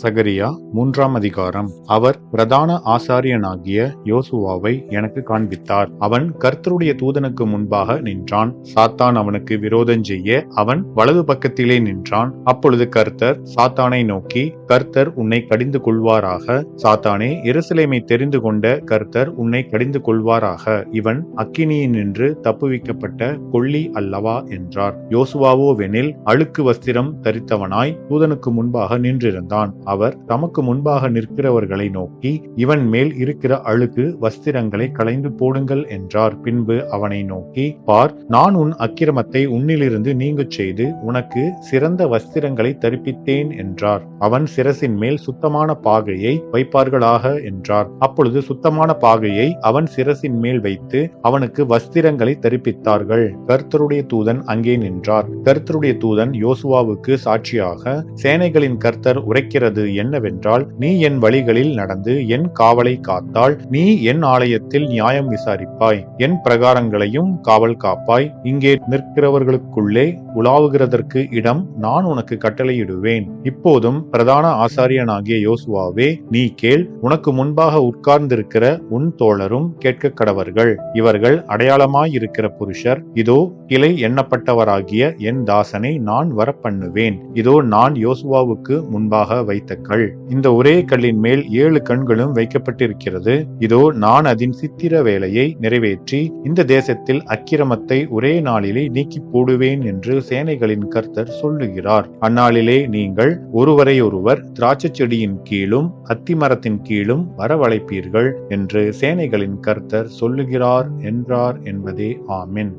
சகரியா 3ஆம் அதிகாரம். அவர் பிரதான ஆசாரியனாகிய யோசுவாவை எனக்கு காண்பித்தார். அவன் கர்த்தருடைய தூதனுக்கு முன்பாக நின்றான். சாத்தான் அவனுக்கு விரோதம் செய்ய அவன் வலது பக்கத்திலே நின்றான். அப்பொழுது கர்த்தர் சாத்தானை நோக்கி, கர்த்தர் உன்னை கடிந்து கொள்வாராக. சாத்தானே, எருசலேமை தெரிந்து கொண்ட கர்த்தர் உன்னை கடிந்து கொள்வாராக. இவன் அக்கினியினின்று தப்புவிக்கப்பட்ட கொள்ளி அல்லவா என்றார். யோசுவாவோவெனில் அழுக்கு வஸ்திரம் தரித்தவனாய் தூதனுக்கு முன்பாக நின்றிருந்தான். அவர் தமக்கு முன்பாக நிற்கிறவர்களை நோக்கி, இவன் மேல் இருக்கிற அழுக்கு வஸ்திரங்களை களைந்து போடுங்கள் என்றார். பின்பு அவனை நோக்கி, பார், நான் உன் அக்கிரமத்தை உன்னிலிருந்து நீங்கச் செய்து உனக்கு சிறந்த வஸ்திரங்களை தரிப்பித்தேன் என்றார். அவன் சிரசின் மேல் சுத்தமான பாகையை வைப்பார்களாக என்றார். அப்பொழுது சுத்தமான பாகையை அவன் சிரசின் மேல் வைத்து அவனுக்கு வஸ்திரங்களை தரிப்பித்தார்கள். கர்த்தருடைய தூதன் அங்கே நின்றார். கர்த்தருடைய தூதன் யோசுவாவுக்கு சாட்சியாக, சேனைகளின் கர்த்தர் உரைக்கிறது என்னவென்றால், நீ என் வழிகளில் நடந்து என் காவலை காத்தால் நீ என் ஆலயத்தில் நியாயம் விசாரிப்பாய், என் பிரகாரங்களையும் காவல் காப்பாய். இங்கே நிற்கிறவர்களுக்குள்ளே உலாவுகிறதற்கு இடம் நான் உனக்கு கட்டளையிடுவேன். இப்போதும் பிரதான ஆசாரியனாகிய யோசுவாவே, நீ கேள். உனக்கு முன்பாக உட்கார்ந்திருக்கிற உன் தோழரும் கேட்க கடவர்கள். இவர்கள் அடையாளமாயிருக்கிற புருஷர். இதோ கிளை எண்ணப்பட்டவராகிய என் தாசனை நான் வரப்பண்ணுவேன். இதோ நான் யோசுவாவுக்கு முன்பாக வைத்த கல். இந்த ஒரே கல்லின் மேல் 7 கண்களும் வைக்கப்பட்டிருக்கிறது. இதோ நான் அதன் சித்திர வேலையை நிறைவேற்றி இந்த தேசத்தில் அக்கிரமத்தை ஒரே நாளிலே நீக்கி போடுவேன் என்று சேனைகளின் கர்த்தர் சொல்லுகிறார். அந்நாளிலே நீங்கள் ஒருவரை ஒருவர் திராட்சை செடியின் கீழும் அத்திமரத்தின் கீழும் வரவழைப்பீர்கள் என்று சேனைகளின் கர்த்தர் சொல்லுகிறார் என்றார் என்பதே. ஆமென்.